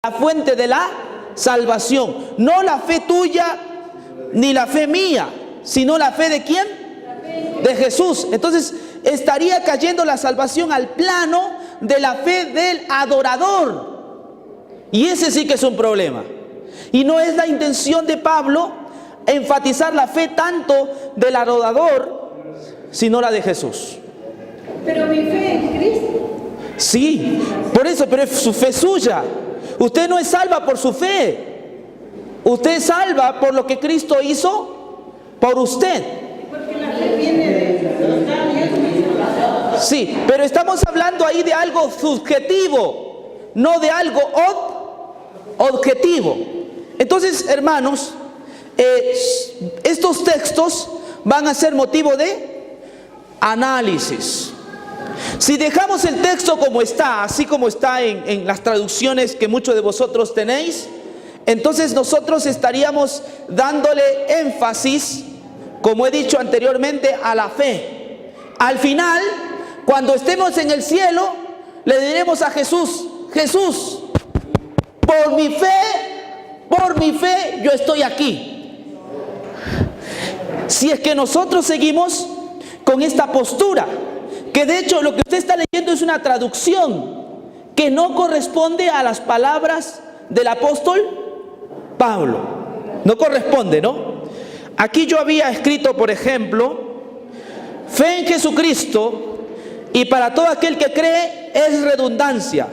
la fuente de la salvación. No la fe tuya ni la fe mía, sino la fe de ¿quién? De Jesús. Entonces estaría cayendo la salvación al plano de la fe del adorador. Y ese sí que es un problema. Y no es la intención de Pablo enfatizar la fe tanto del adorador, sino la de Jesús. Pero mi fe en Cristo. Sí, por eso, pero es su fe suya. Usted no es salva por su fe. Usted es salva por lo que Cristo hizo por usted. Porque la fe viene de Dios. Sí, pero estamos hablando ahí de algo subjetivo, no de algo objetivo. Entonces, hermanos, estos textos van a ser motivo de análisis. Si dejamos el texto como está, así como está en las traducciones que muchos de vosotros tenéis, entonces nosotros estaríamos dándole énfasis, como he dicho anteriormente, a la fe. Al final, cuando estemos en el cielo, le diremos a Jesús: Jesús, por mi fe, yo estoy aquí. Si es que nosotros seguimos con esta postura, que de hecho lo que usted está leyendo es una traducción que no corresponde a las palabras del apóstol Pablo. No corresponde, ¿no? Aquí yo había escrito, por ejemplo, fe en Jesucristo y para todo aquel que cree es redundancia.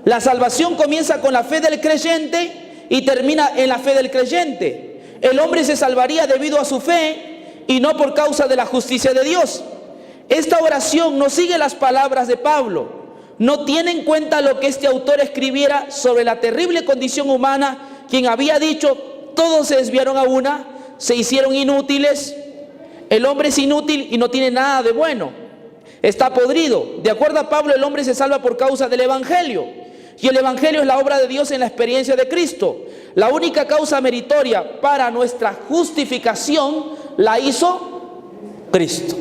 La salvación comienza con la fe del creyente y termina en la fe del creyente. El hombre se salvaría debido a su fe y no por causa de la justicia de Dios. Esta oración no sigue las palabras de Pablo, no tiene en cuenta lo que este autor escribiera sobre la terrible condición humana, quien había dicho: todos se desviaron a una, se hicieron inútiles, el hombre es inútil y no tiene nada de bueno, está podrido. De acuerdo a Pablo, el hombre se salva por causa del Evangelio, y el Evangelio es la obra de Dios en la experiencia de Cristo. La única causa meritoria para nuestra justificación la hizo Cristo.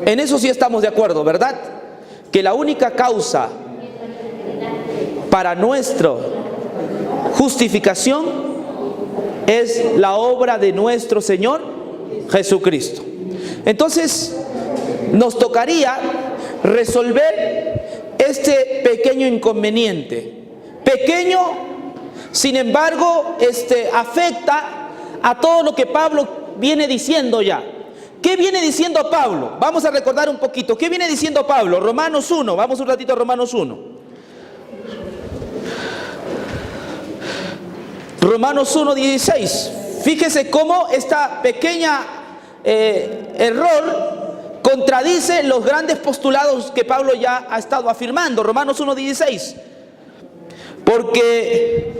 En eso sí estamos de acuerdo, ¿verdad? Que la única causa para nuestra justificación es la obra de nuestro Señor Jesucristo. Entonces, nos tocaría resolver este pequeño inconveniente. Pequeño, sin embargo, afecta a todo lo que Pablo viene diciendo ya. ¿Qué viene diciendo Pablo? Vamos a recordar un poquito. ¿Qué viene diciendo Pablo? Romanos 1. Vamos un ratito a Romanos 1. Romanos 1:16. Fíjese cómo esta pequeña error contradice los grandes postulados que Pablo ya ha estado afirmando. Romanos 1:16. Porque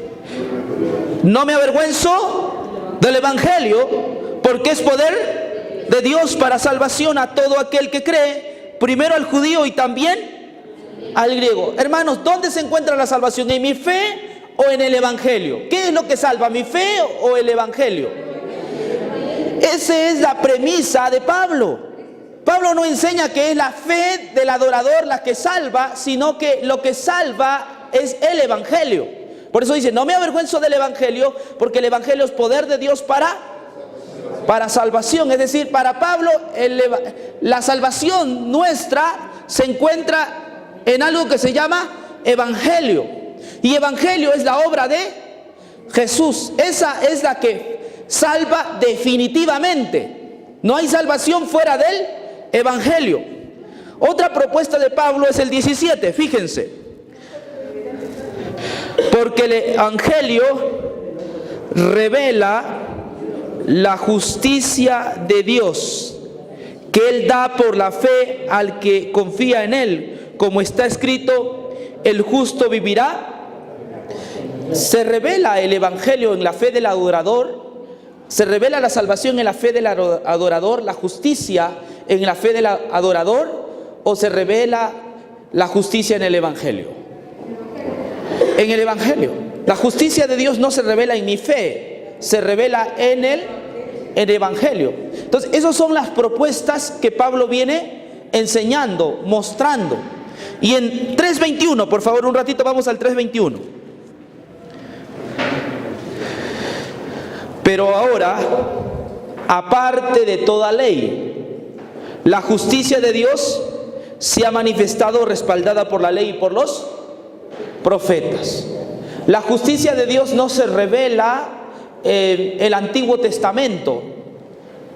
no me avergüenzo del Evangelio, porque es poder de Dios para salvación a todo aquel que cree, primero al judío y también al griego. Hermanos, ¿dónde se encuentra la salvación? ¿En mi fe o en el Evangelio? ¿Qué es lo que salva, mi fe o el Evangelio? Esa es la premisa de Pablo. Pablo no enseña que es la fe del adorador la que salva, sino que lo que salva es el Evangelio. Por eso dice: no me avergüenzo del Evangelio, porque el Evangelio es poder de Dios para salvación. Es decir, para Pablo la salvación nuestra se encuentra en algo que se llama Evangelio. Y Evangelio es la obra de Jesús. Esa es la que salva definitivamente. No hay salvación fuera del Evangelio. Otra propuesta de Pablo es el 17, fíjense. Porque el Evangelio revela la justicia de Dios, que Él da por la fe al que confía en Él, como está escrito: el justo vivirá. Se revela el Evangelio en la fe del adorador, se revela la salvación en la fe del adorador, la justicia en la fe del adorador, o se revela la justicia en el Evangelio. En el Evangelio. La justicia de Dios no se revela en mi fe, se revela en el Evangelio. Entonces, esas son las propuestas que Pablo viene enseñando, mostrando. Y en 3:21, por favor, un ratito vamos al 3:21. Pero ahora, aparte de toda ley, la justicia de Dios se ha manifestado respaldada por la ley y por los profetas. La justicia de Dios no se revela en el Antiguo Testamento.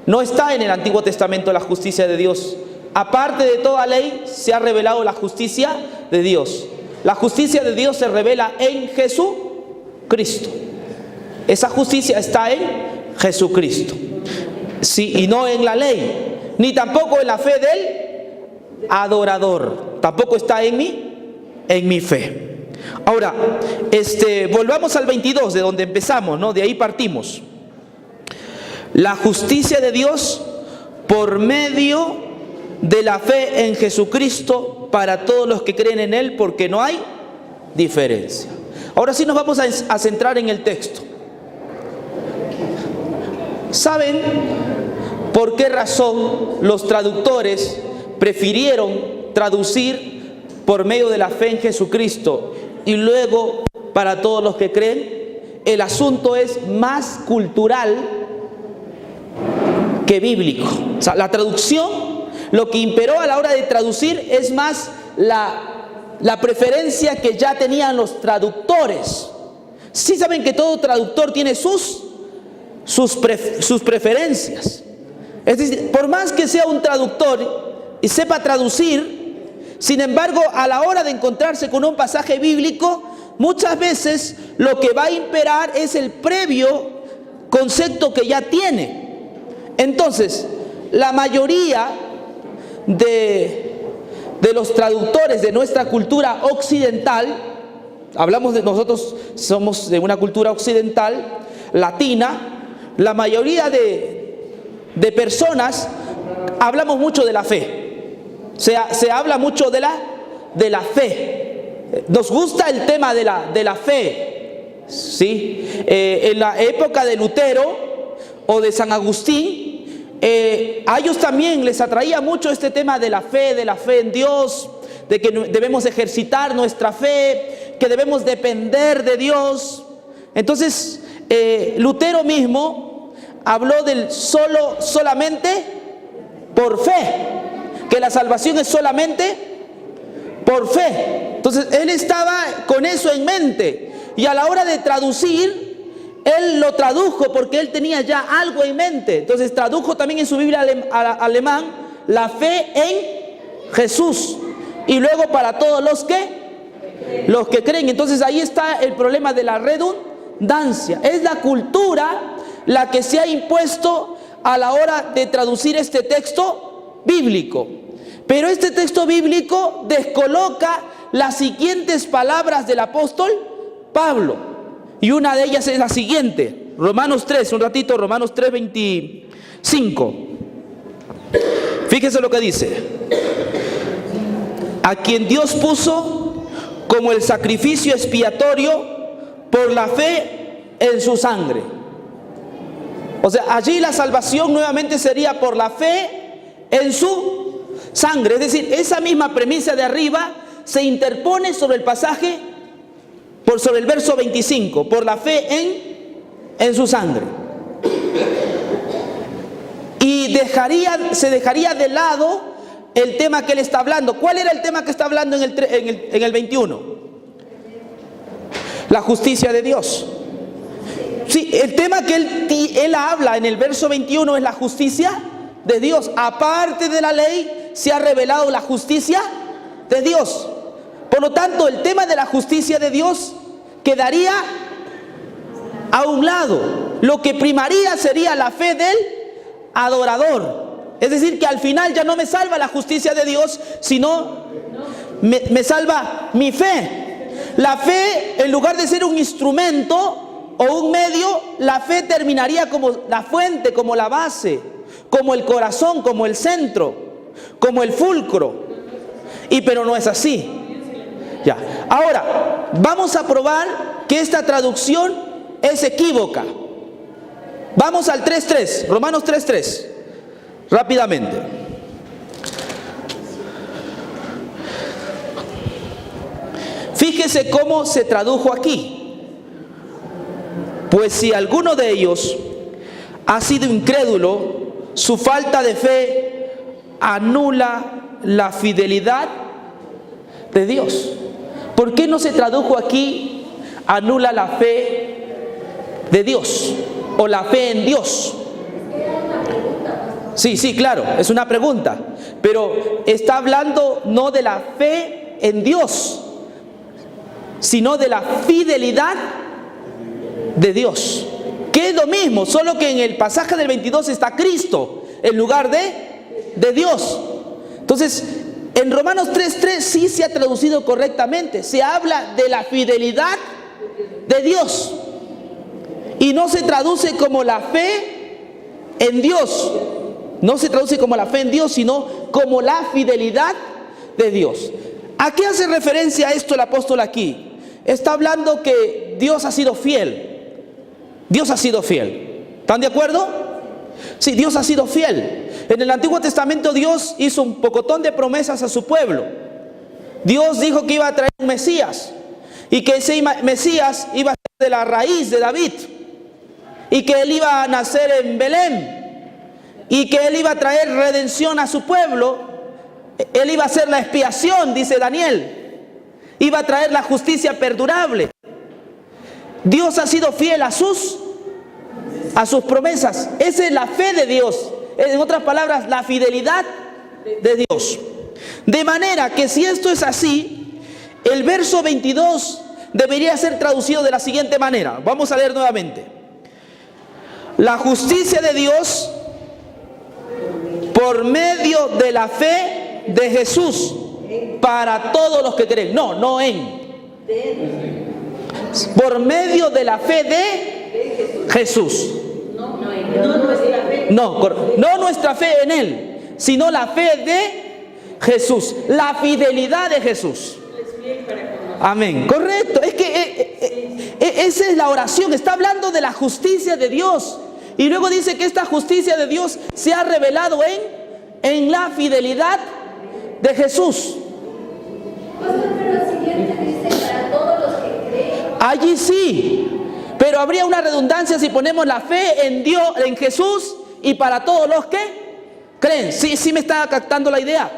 No está en el Antiguo Testamento la justicia de Dios. Aparte de toda ley, se ha revelado la justicia de Dios. La justicia de Dios se revela en Jesucristo. Esa justicia está en Jesucristo. Sí, y no en la ley, ni tampoco en la fe del adorador. Tampoco está en mi fe. Ahora, volvamos al 22, de donde empezamos, ¿no? De ahí partimos. La justicia de Dios por medio de la fe en Jesucristo para todos los que creen en Él, porque no hay diferencia. Ahora sí nos vamos a centrar en el texto. ¿Saben por qué razón los traductores prefirieron traducir por medio de la fe en Jesucristo y luego para todos los que creen? El asunto es más cultural que bíblico. O sea, la traducción, lo que imperó a la hora de traducir es más la preferencia que ya tenían los traductores. Sí saben que todo traductor tiene sus preferencias. Es decir, por más que sea un traductor y sepa traducir, sin embargo, a la hora de encontrarse con un pasaje bíblico, muchas veces lo que va a imperar es el previo concepto que ya tiene. Entonces, la mayoría de los traductores de nuestra cultura occidental, hablamos de nosotros, somos de una cultura occidental, latina, la mayoría de personas hablamos mucho de la fe. Se habla mucho de la fe. Nos gusta el tema de la fe. ¿Sí? En la época de Lutero o de San Agustín, a ellos también les atraía mucho este tema de la fe en Dios, de que debemos ejercitar nuestra fe, que debemos depender de Dios. Entonces, Lutero mismo habló del solamente por fe, que la salvación es solamente por fe. Entonces él estaba con eso en mente, y a la hora de traducir, él lo tradujo porque él tenía ya algo en mente. Entonces tradujo también en su Biblia alemán la fe en Jesús, y luego para todos los que creen. Entonces ahí está el problema de la redundancia. Es la cultura la que se ha impuesto a la hora de traducir este texto bíblico. Pero este texto bíblico descoloca las siguientes palabras del apóstol Pablo. Y una de ellas es la siguiente. Romanos 3, un ratito, Romanos 3, 25. Fíjense lo que dice. A quien Dios puso como el sacrificio expiatorio por la fe en su sangre. O sea, allí la salvación nuevamente sería por la fe en su sangre. Es decir, esa misma premisa de arriba se interpone sobre el pasaje, sobre el verso 25, por la fe en su sangre. Y se dejaría de lado el tema que él está hablando. ¿Cuál era el tema que está hablando en el 21? La justicia de Dios. Sí, el tema que él habla en el verso 21 es la justicia de Dios. Aparte de la ley, se ha revelado la justicia de Dios. Por lo tanto, el tema de la justicia de Dios quedaría a un lado. Lo que primaría sería la fe del adorador. Es decir, que al final ya no me salva la justicia de Dios, sino me salva mi fe. La fe, en lugar de ser un instrumento o un medio, la fe terminaría como la fuente, como la base, como el corazón, como el centro, como el fulcro. Pero no es así. Ya. Ahora, vamos a probar que esta traducción es equívoca. Vamos al 3.3, Romanos 3.3, rápidamente. Fíjese cómo se tradujo aquí. Pues si alguno de ellos ha sido incrédulo, su falta de fe anula la fidelidad de Dios. ¿Por qué no se tradujo aquí anula la fe de Dios o la fe en Dios? Sí, claro, es una pregunta, pero está hablando no de la fe en Dios, sino de la fidelidad de Dios, que es lo mismo, solo que en el pasaje del 22 está Cristo en lugar de Dios. Entonces, en Romanos 3:3 sí se ha traducido correctamente, se habla de la fidelidad de Dios y no se traduce como la fe en Dios, no se traduce como la fe en Dios, sino como la fidelidad de Dios. ¿A qué hace referencia esto el apóstol aquí? Está hablando que Dios ha sido fiel. Dios ha sido fiel. ¿Están de acuerdo? Sí, Dios ha sido fiel. En el Antiguo Testamento Dios hizo un pocotón de promesas a su pueblo. Dios dijo que iba a traer un Mesías y que ese Mesías iba a ser de la raíz de David y que él iba a nacer en Belén y que él iba a traer redención a su pueblo. Él iba a hacer la expiación, dice Daniel. Iba a traer la justicia perdurable. Dios ha sido fiel a sus promesas. Esa es la fe de Dios. En otras palabras, la fidelidad de Dios. De manera que si esto es así, el verso 22 debería ser traducido de la siguiente manera. Vamos a leer nuevamente. La justicia de Dios por medio de la fe de Jesús para todos los que creen. No en. Por medio de la fe de Jesús. No nuestra fe en Él, sino la fe de Jesús, la fidelidad de Jesús. Amén. Correcto. Es que esa es la oración. Está hablando de la justicia de Dios. Y luego dice que esta justicia de Dios se ha revelado en la fidelidad de Jesús. Pero el siguiente dice para todos los que creen. Allí sí. Pero habría una redundancia si ponemos la fe en Dios, en Jesús, y para todos los que creen. Sí me está captando la idea.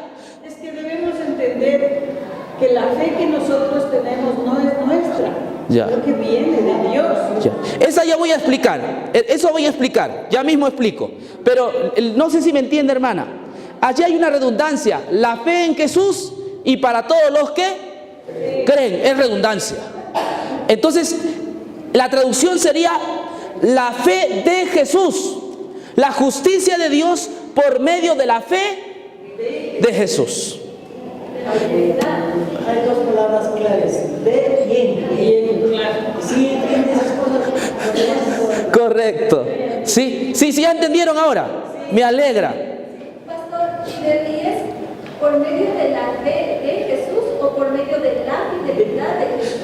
Es que debemos entender que la fe que nosotros tenemos no es nuestra, sino que viene de Dios. Ya. Esa ya voy a explicar. Eso voy a explicar. Ya mismo explico. Pero no sé si me entiende, hermana. Allí hay una redundancia. La fe en Jesús y para todos los que creen. Es redundancia. Entonces, la traducción sería la fe de Jesús, la justicia de Dios por medio de la fe de Jesús. Hay dos palabras claves, de bien, claro. ¿Sí entiendes esas cosas? Correcto. Sí, ya entendieron ahora. Me alegra. Pastor, ¿y de 10 por medio de la fe de Jesús o por medio de la fidelidad de Jesús?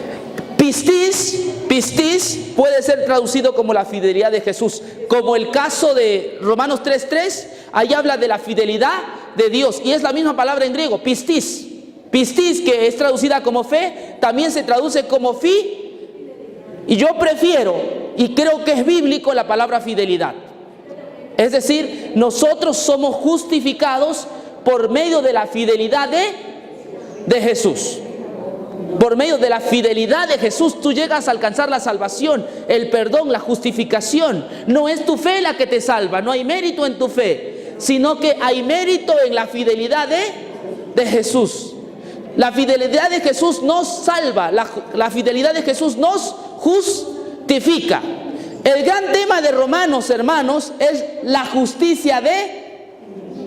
Pistis puede ser traducido como la fidelidad de Jesús, como el caso de Romanos 3:3, ahí habla de la fidelidad de Dios y es la misma palabra en griego, pistis, que es traducida como fe, también se traduce como y yo prefiero y creo que es bíblico la palabra fidelidad. Es decir, nosotros somos justificados por medio de la fidelidad de Jesús. Por medio de la fidelidad de Jesús tú llegas a alcanzar la salvación, el perdón, la justificación. No es tu fe la que te salva, no hay mérito en tu fe, sino que hay mérito en la fidelidad de Jesús. La fidelidad de Jesús nos salva, la fidelidad de Jesús nos justifica. El gran tema de Romanos, hermanos, es la justicia de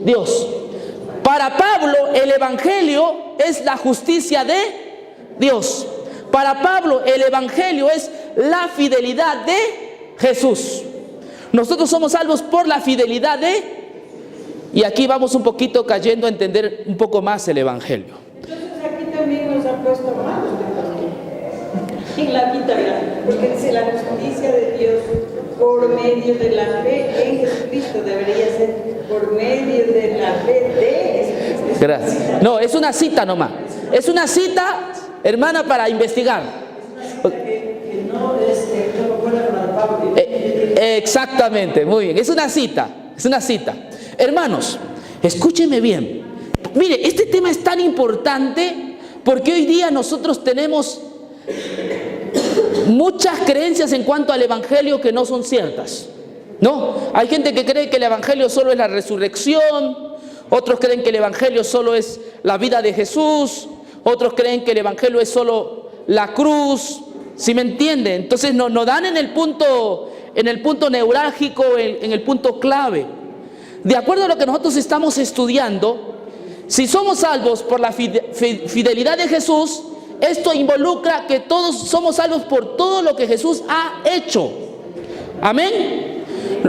Dios. Para Pablo, el Evangelio es la justicia de Dios. Para Pablo, el Evangelio es la fidelidad de Jesús. Nosotros somos salvos por la fidelidad y aquí vamos un poquito cayendo a entender un poco más el Evangelio. Entonces aquí también nos ha puesto manos de pastor. ¿Quién la quitará? Porque dice la justicia de Dios por medio de la fe en Jesucristo. Debería ser por medio de la fe de Jesucristo. Gracias. No, es una cita nomás. Es una cita, hermana, para investigar. Que no es no concuerda con la de Pablo. Exactamente, muy bien. Es una cita, es una cita. Hermanos, escúchenme bien. Mire, este tema es tan importante porque hoy día nosotros tenemos muchas creencias en cuanto al evangelio que no son ciertas. No, hay gente que cree que el evangelio solo es la resurrección, otros creen que el evangelio solo es la vida de Jesús, otros creen que el evangelio es solo la cruz. ¿Sí me entiende? Entonces nos dan en el punto neurálgico, en el punto clave. De acuerdo a lo que nosotros estamos estudiando, si somos salvos por la fidelidad de Jesús, esto involucra que todos somos salvos por todo lo que Jesús ha hecho. Amén.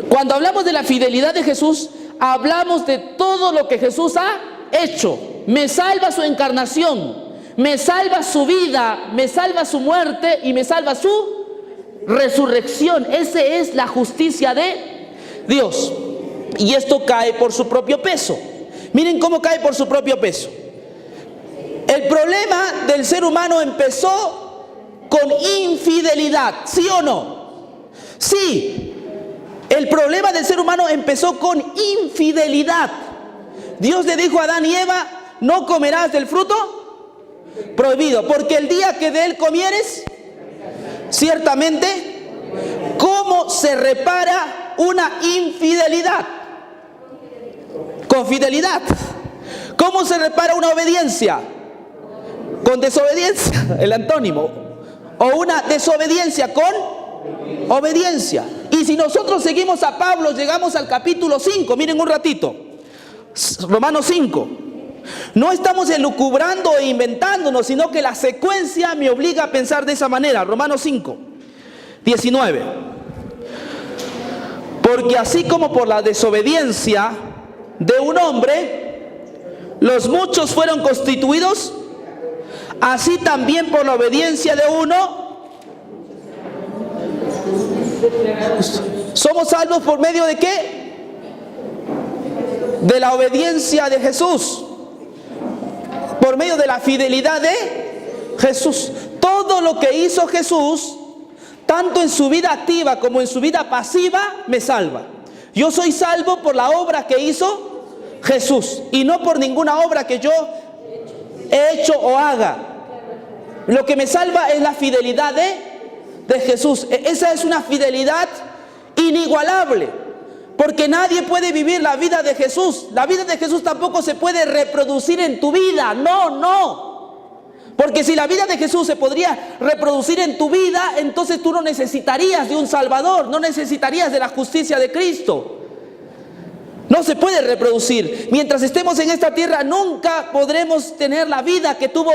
Cuando hablamos de la fidelidad de Jesús, hablamos de todo lo que Jesús ha hecho. Me salva su encarnación, me salva su vida, me salva su muerte y me salva su resurrección. Esa es la justicia de Dios. Y esto cae por su propio peso. Miren cómo cae por su propio peso. El problema del ser humano empezó con infidelidad, ¿sí o no? Sí. El problema del ser humano empezó con infidelidad. Dios le dijo a Adán y Eva: no comerás del fruto prohibido, porque el día que de él comieres, ciertamente, ¿cómo se repara una infidelidad? Con fidelidad. ¿Cómo se repara una obediencia? Con desobediencia, el antónimo. O una desobediencia con obediencia. Y si nosotros seguimos a Pablo, llegamos al capítulo 5, miren un ratito, Romanos 5. No estamos elucubrando e inventándonos, sino que la secuencia me obliga a pensar de esa manera. Romanos 5, 19. Porque así como por la desobediencia de un hombre los muchos fueron constituidos, así también por la obediencia de uno somos salvos. ¿Por medio de qué? De la obediencia de Jesús, por medio de la fidelidad de Jesús. Todo lo que hizo Jesús, tanto en su vida activa como en su vida pasiva, me salva. Yo soy salvo por la obra que hizo Jesús y no por ninguna obra que yo he hecho o haga. Lo que me salva es la fidelidad de Jesús. Esa es una fidelidad inigualable, porque nadie puede vivir la vida de Jesús. La vida de Jesús tampoco se puede reproducir en tu vida. No. Porque si la vida de Jesús se podría reproducir en tu vida, entonces tú no necesitarías de un Salvador, no necesitarías de la justicia de Cristo. No se puede reproducir. Mientras estemos en esta tierra, nunca podremos tener la vida que tuvo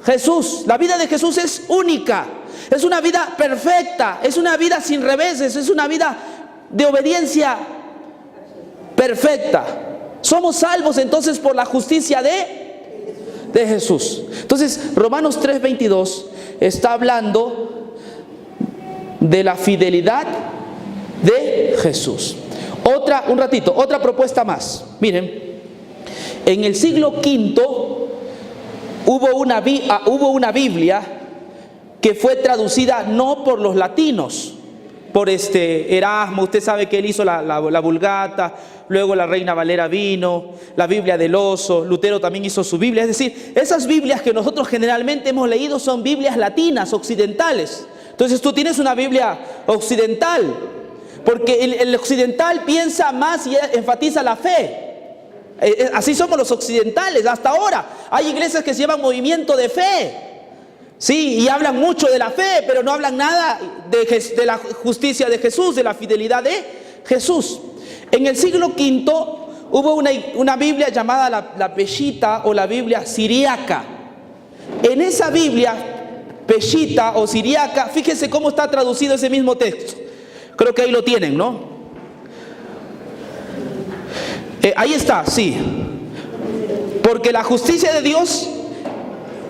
Jesús. La vida de Jesús es única. Es una vida perfecta. Es una vida sin reveses. Es una vida de obediencia perfecta. Somos salvos entonces por la justicia de Jesús. Entonces, Romanos 3:22 está hablando de la fidelidad de Jesús. Otra propuesta más. Miren, en el siglo V hubo una Biblia que fue traducida no por los latinos, por Erasmo. Usted sabe que él hizo la Vulgata, luego la Reina Valera vino, la Biblia del Oso, Lutero también hizo su Biblia. Es decir, esas Biblias que nosotros generalmente hemos leído son Biblias latinas, occidentales. Entonces tú tienes una Biblia occidental, porque el occidental piensa más y enfatiza la fe. Así somos los occidentales hasta ahora. Hay iglesias que se llaman movimiento de fe, sí, y hablan mucho de la fe, pero no hablan nada de la justicia de Jesús, de la fidelidad de Jesús. En el siglo V hubo una Biblia llamada la Peshitta o la Biblia Siriaca. En esa Biblia Peshitta o Siriaca, fíjense cómo está traducido ese mismo texto. Creo que ahí lo tienen, ¿no? Ahí está, sí. Porque la justicia de Dios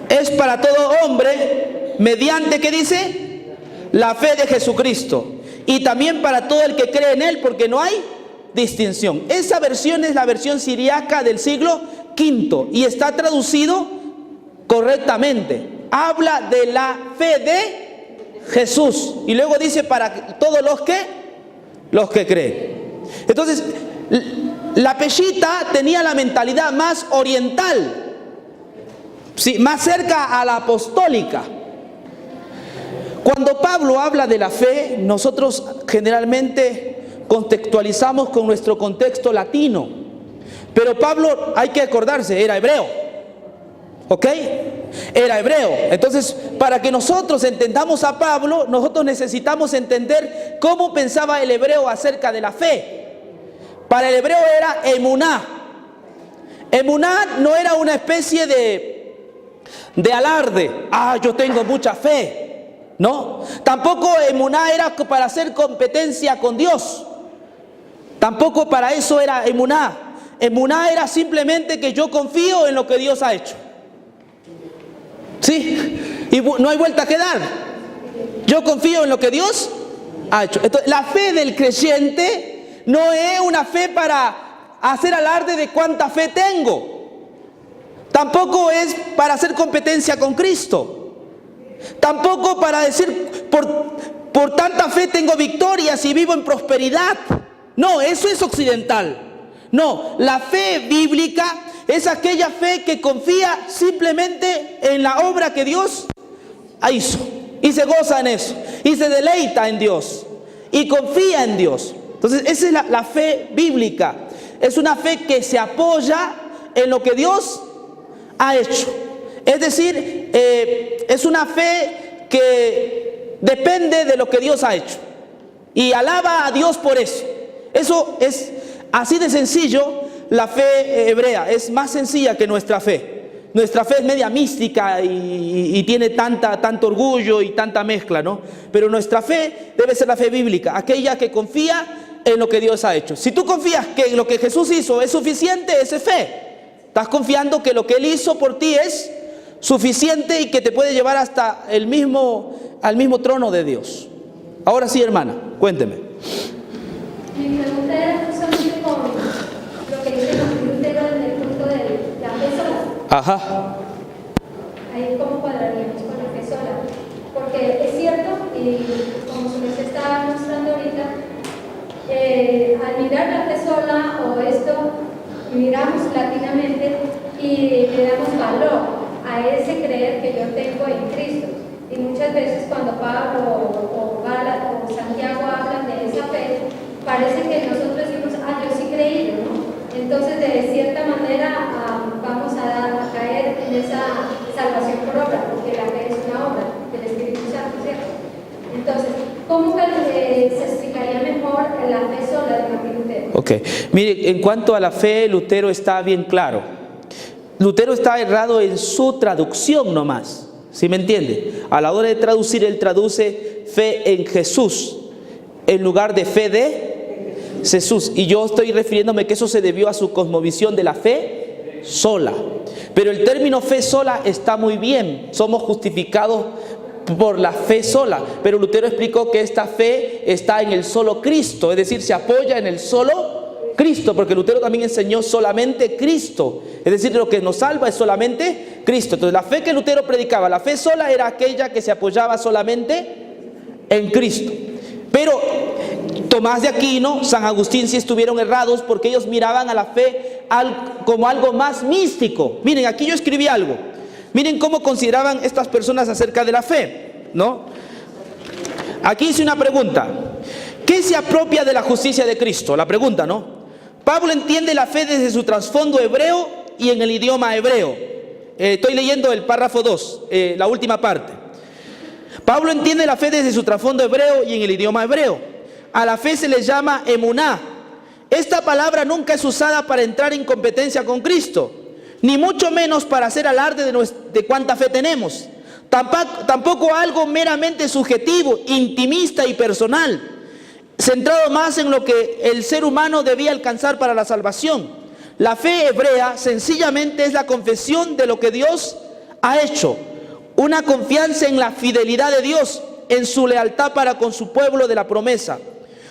es para todo hombre mediante, ¿qué dice? La fe de Jesucristo. Y también para todo el que cree en Él, porque no hay distinción. Esa versión es la versión siriaca del siglo V y está traducido correctamente. Habla de la fe de Jesús. Y luego dice para todos los que los que creen. Entonces, la peshita tenía la mentalidad más oriental, sí, más cerca a la apostólica. Cuando Pablo habla de la fe, nosotros generalmente contextualizamos con nuestro contexto latino. Pero Pablo, hay que acordarse, era hebreo. ¿Ok? Era hebreo. Entonces, para que nosotros entendamos a Pablo, nosotros necesitamos entender cómo pensaba el hebreo acerca de la fe. Para el hebreo era emuná. Emuná no era una especie de alarde. Ah, yo tengo mucha fe. No. Tampoco emuná era para hacer competencia con Dios. Tampoco para eso era emuná. Emuná era simplemente que yo confío en lo que Dios ha hecho. Sí, y no hay vuelta que dar. Yo confío en lo que Dios ha hecho. Entonces, la fe del creyente no es una fe para hacer alarde de cuánta fe tengo. Tampoco es para hacer competencia con Cristo. Tampoco para decir por tanta fe tengo victorias y vivo en prosperidad. No, eso es occidental. No, la fe bíblica es aquella fe que confía simplemente en la obra que Dios hizo y se goza en eso y se deleita en Dios y confía en Dios. Entonces esa es la fe bíblica. Es una fe que se apoya en lo que Dios ha hecho. Es decir, es una fe que depende de lo que Dios ha hecho y alaba a Dios por eso. Eso es así de sencillo. La fe hebrea es más sencilla que nuestra fe. Nuestra fe es media mística y tiene tanto orgullo y tanta mezcla, ¿no? Pero nuestra fe debe ser la fe bíblica, aquella que confía en lo que Dios ha hecho. Si tú confías que lo que Jesús hizo es suficiente, esa es fe. Estás confiando que lo que Él hizo por ti es suficiente y que te puede llevar hasta al mismo trono de Dios. Ahora sí, hermana, cuénteme. Mi pregunta era justamente con lo que dice Lutero en el punto de la fe sola. Ajá. Ahí cómo cuadraríamos con la fe sola. Porque es cierto, y como se nos está mostrando ahorita, al mirar la fe sola o esto, miramos latinamente y le damos valor a ese creer que yo tengo en Cristo. Y muchas veces cuando Pablo o Santiago hablan de esa fe, parece que nosotros decimos, yo sí creí, ¿no? Entonces, de cierta manera, vamos a caer en esa salvación por obra, porque la fe es una obra del Espíritu Santo, ¿cierto? Entonces, ¿cómo se explicaría mejor la fe sola de Martín Lutero? Ok, mire, en cuanto a la fe, Lutero está bien claro. Lutero está errado en su traducción nomás, ¿sí me entiende? A la hora de traducir, él traduce fe en Jesús en lugar de fe de Jesús. Y yo estoy refiriéndome que eso se debió a su cosmovisión de la fe sola. Pero el término fe sola está muy bien. Somos justificados por la fe sola. Pero Lutero explicó que esta fe está en el solo Cristo. Es decir, se apoya en el solo Cristo. Porque Lutero también enseñó solamente Cristo. Es decir, lo que nos salva es solamente Cristo. Entonces la fe que Lutero predicaba, la fe sola, era aquella que se apoyaba solamente en Cristo. Pero Tomás de Aquino, San Agustín sí estuvieron errados porque ellos miraban a la fe como algo más místico. Miren, aquí yo escribí algo. Miren cómo consideraban estas personas acerca de la fe, ¿no? Aquí hice una pregunta. ¿Qué se apropia de la justicia de Cristo? La pregunta, ¿no? Pablo entiende la fe desde su trasfondo hebreo y en el idioma hebreo. Estoy leyendo el párrafo 2, la última parte. Pablo entiende la fe desde su trasfondo hebreo y en el idioma hebreo. A la fe se le llama emuná. Esta palabra nunca es usada para entrar en competencia con Cristo, ni mucho menos para hacer alarde de cuánta fe tenemos. Tampoco algo meramente subjetivo, intimista y personal, centrado más en lo que el ser humano debía alcanzar para la salvación. La fe hebrea sencillamente es la confesión de lo que Dios ha hecho, una confianza en la fidelidad de Dios, en su lealtad para con su pueblo de la promesa.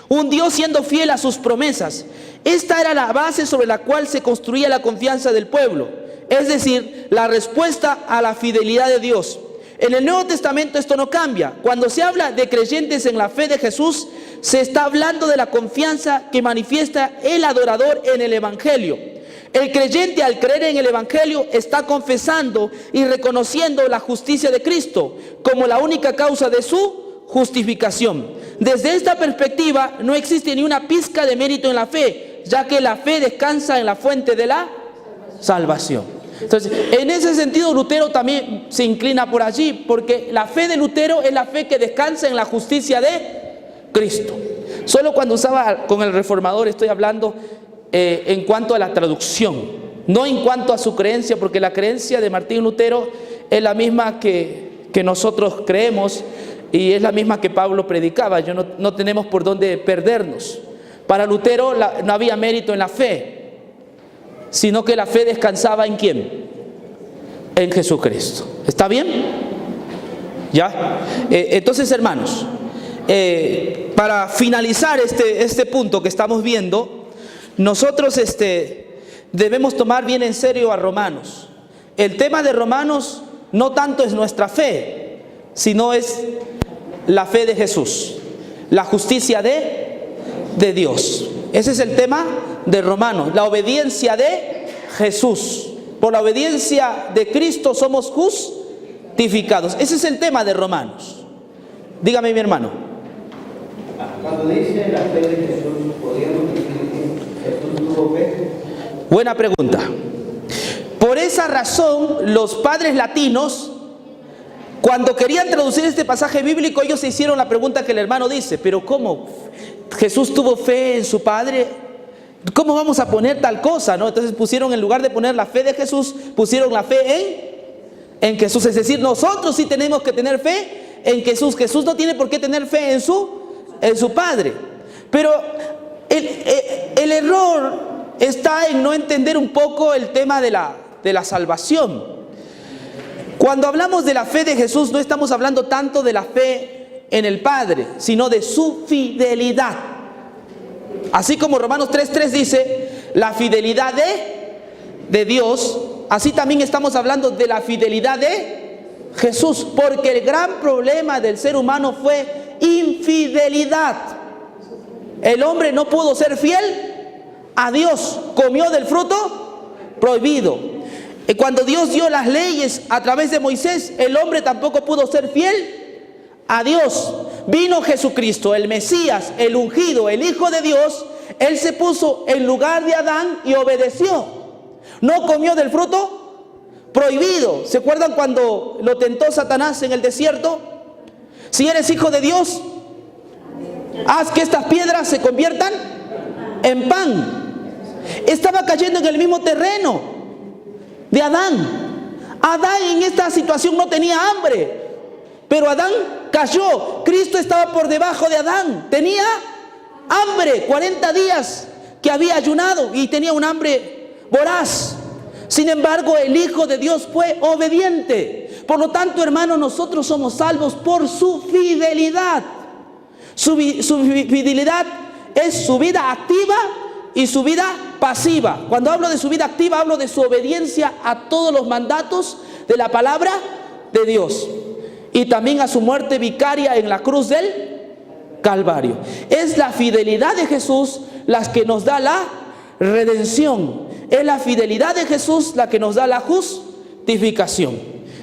Un Dios siendo fiel a sus promesas. Esta era la base sobre la cual se construía la confianza del pueblo, es decir, la respuesta a la fidelidad de Dios. En el Nuevo Testamento esto no cambia. Cuando se habla de creyentes en la fe de Jesús, se está hablando de la confianza que manifiesta el adorador en el Evangelio. El creyente, al creer en el Evangelio, está confesando y reconociendo la justicia de Cristo como la única causa de su justificación. Desde esta perspectiva, no existe ni una pizca de mérito en la fe, ya que la fe descansa en la fuente de la salvación. Entonces, en ese sentido, Lutero también se inclina por allí, porque la fe de Lutero es la fe que descansa en la justicia de Cristo. Solo cuando usaba con el reformador estoy hablando en cuanto a la traducción, no en cuanto a su creencia, porque la creencia de Martín Lutero es la misma que nosotros creemos y es la misma que Pablo predicaba. No tenemos por dónde perdernos. Para Lutero no había mérito en la fe, sino que la fe descansaba ¿en quién? En Jesucristo. ¿Está bien? ¿Ya? Entonces, hermanos, para finalizar este punto que estamos viendo, nosotros debemos tomar bien en serio a Romanos. El tema de Romanos no tanto es nuestra fe, sino es la fe de Jesús, la justicia de Dios. Ese es el tema de Romanos, la obediencia de Jesús. Por la obediencia de Cristo somos justificados. Ese es el tema de Romanos. Dígame, mi hermano. Cuando dice la fe de Jesús, ¿podríamos decir que Jesús tuvo fe? Buena pregunta. Por esa razón, los padres latinos, cuando querían traducir este pasaje bíblico, ellos se hicieron la pregunta que el hermano dice: ¿pero cómo? ¿Jesús tuvo fe en su Padre? ¿Cómo vamos a poner tal cosa? ¿No? Entonces pusieron, en lugar de poner la fe de Jesús, pusieron la fe en Jesús. Es decir, nosotros sí tenemos que tener fe en Jesús. Jesús no tiene por qué tener fe en su Padre. Pero el error está en no entender un poco el tema de la salvación. Cuando hablamos de la fe de Jesús, no estamos hablando tanto de la fe en el Padre, sino de su fidelidad. Así como Romanos 3:3 dice, la fidelidad de Dios, así también estamos hablando de la fidelidad de Jesús, porque el gran problema del ser humano fue infidelidad. El hombre no pudo ser fiel a Dios, comió del fruto prohibido. Y cuando Dios dio las leyes a través de Moisés, el hombre tampoco pudo ser fiel a Dios. Vino Jesucristo, el Mesías, el ungido, el Hijo de Dios. Él se puso en lugar de Adán y obedeció. No comió del fruto prohibido. ¿Se acuerdan cuando lo tentó Satanás en el desierto? Si eres hijo de Dios, haz que estas piedras se conviertan en pan. Estaba cayendo en el mismo terreno de Adán. Adán en esta situación no tenía hambre, pero Adán cayó. Cristo estaba por debajo de Adán. Tenía hambre, 40 días que había ayunado y tenía un hambre voraz. Sin embargo, el Hijo de Dios fue obediente. Por lo tanto, hermanos, nosotros somos salvos por su fidelidad. Su fidelidad es su vida activa y su vida pasiva. Cuando hablo de su vida activa, hablo de su obediencia a todos los mandatos de la palabra de Dios. Y también a su muerte vicaria en la cruz del Calvario. Es la fidelidad de Jesús la que nos da la redención. Es la fidelidad de Jesús la que nos da la justificación.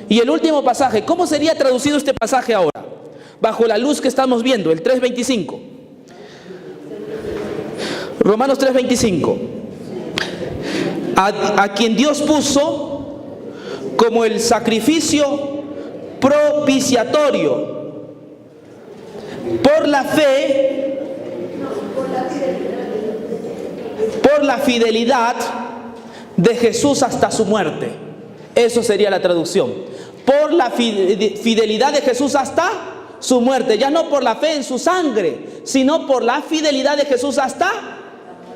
Y el último pasaje, ¿cómo sería traducido este pasaje ahora? Bajo la luz que estamos viendo, el 3:25. Romanos 3:25. A quien Dios puso como el sacrificio propiciatorio por la fe, por la fidelidad de Jesús hasta su muerte. Eso sería la traducción. Por la fidelidad de Jesús hasta su muerte. Ya no por la fe en su sangre, sino por la fidelidad de Jesús hasta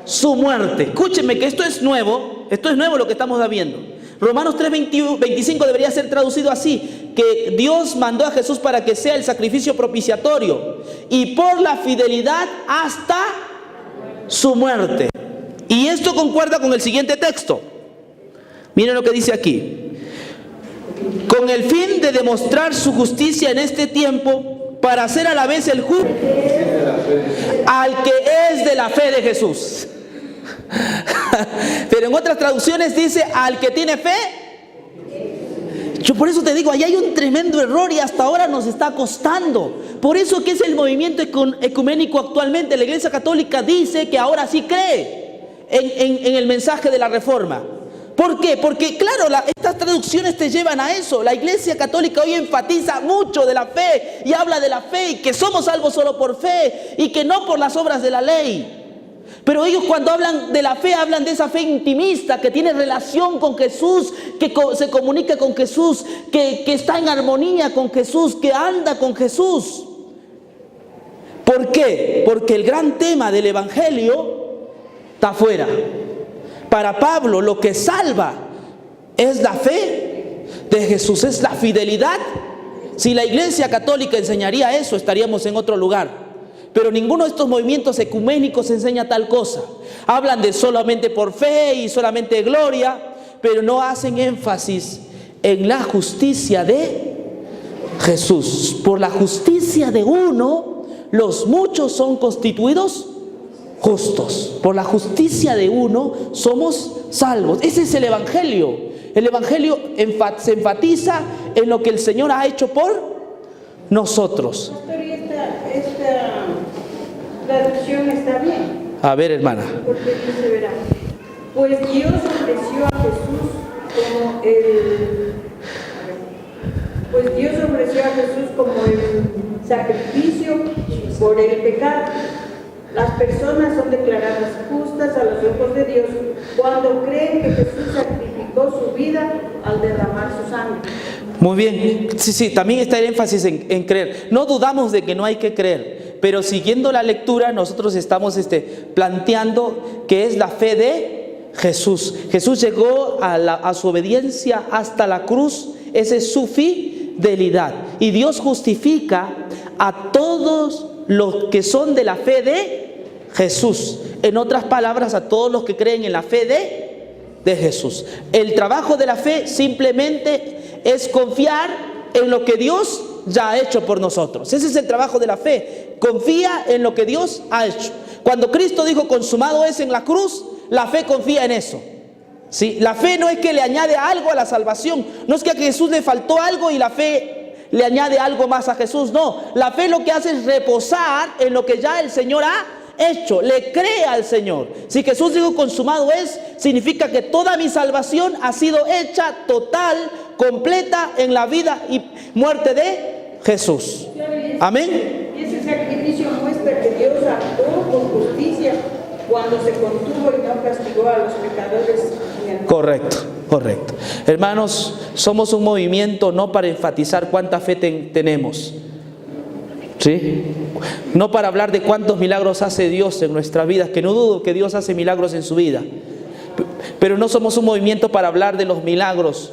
su muerte. Escúchenme que esto es nuevo lo que estamos viendo. Romanos 3:25 debería ser traducido así: que Dios mandó a Jesús para que sea el sacrificio propiciatorio y por la fidelidad hasta su muerte. Y esto concuerda con el siguiente texto. Miren lo que dice aquí: con el fin de demostrar su justicia en este tiempo, para ser a la vez el justo al que es de la fe de Jesús. Pero en otras traducciones dice al que tiene fe. Yo por eso te digo, ahí hay un tremendo error y hasta ahora nos está costando. Por eso que es el movimiento ecuménico actualmente. La Iglesia Católica dice que ahora sí cree en el mensaje de la Reforma. ¿Por qué? Porque claro, estas traducciones te llevan a eso. La Iglesia Católica hoy enfatiza mucho de la fe y habla de la fe y que somos salvos solo por fe y que no por las obras de la ley. Pero ellos cuando hablan de la fe, hablan de esa fe intimista que tiene relación con Jesús, que se comunica con Jesús, que está en armonía con Jesús, que anda con Jesús. ¿Por qué? Porque el gran tema del Evangelio está afuera. Para Pablo lo que salva es la fe de Jesús, es la fidelidad. Si la Iglesia Católica enseñaría eso, estaríamos en otro lugar. Pero ninguno de estos movimientos ecuménicos enseña tal cosa. Hablan de solamente por fe y solamente de gloria, pero no hacen énfasis en la justicia de Jesús. Por la justicia de uno, los muchos son constituidos justos. Por la justicia de uno somos salvos. Ese es el Evangelio. El Evangelio se enfatiza en lo que el Señor ha hecho por nosotros. Pastor, ¿y esta traducción está bien? A ver, hermana. Porque dice, verá, pues Dios ofreció a Jesús como el sacrificio por el pecado. Las personas son declaradas justas a los ojos de Dios cuando creen que Jesús sacrificó su vida al derramar su sangre. Muy bien, sí, también está el énfasis en creer. No dudamos de que no hay que creer, pero siguiendo la lectura nosotros estamos planteando que es la fe de Jesús. Jesús llegó a su obediencia hasta la cruz, esa es su fidelidad. Y Dios justifica a todos los que son de la fe de Jesús. En otras palabras, a todos los que creen en la fe de Jesús. El trabajo de la fe simplemente es confiar en lo que Dios ya ha hecho por nosotros. Ese es el trabajo de la fe. Confía en lo que Dios ha hecho. Cuando Cristo dijo consumado es en la cruz, la fe confía en eso. ¿Sí? La fe no es que le añade algo a la salvación. No es que a Jesús le faltó algo y la fe le añade algo más a Jesús. No, la fe lo que hace es reposar en lo que ya el Señor ha hecho. Le cree al Señor. Si Jesús dijo consumado es, significa que toda mi salvación ha sido hecha total, completa en la vida y muerte de Jesús. Amén. Y ese sacrificio muestra que Dios actuó con justicia cuando se contuvo y no castigó a los pecadores. Correcto. Hermanos, somos un movimiento no para enfatizar cuánta fe tenemos, ¿sí? No para hablar de cuántos milagros hace Dios en nuestras vidas, que no dudo que Dios hace milagros en su vida. Pero no somos un movimiento para hablar de los milagros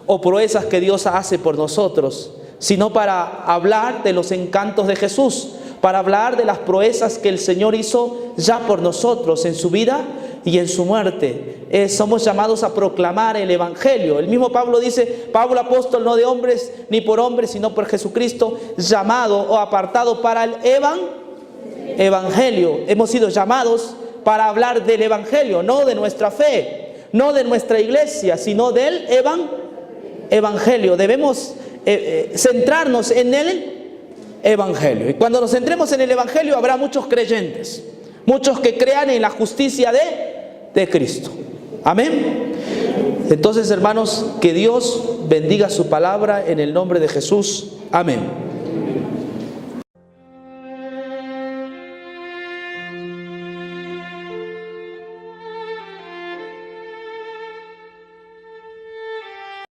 o proezas que Dios hace por nosotros, sino para hablar de los encantos de Jesús, para hablar de las proezas que el Señor hizo ya por nosotros en su vida y en su muerte. Somos llamados a proclamar el Evangelio. El mismo Pablo dice, Pablo apóstol no de hombres ni por hombres, sino por Jesucristo, llamado o apartado para el Evangelio. Hemos sido llamados para hablar del Evangelio, no de nuestra fe, no de nuestra iglesia, sino del Evangelio. Debemos centrarnos en el Evangelio. Y cuando nos centremos en el Evangelio habrá muchos creyentes, muchos que crean en la justicia de Cristo. Amén. Entonces, hermanos, que Dios bendiga su palabra en el nombre de Jesús. Amén.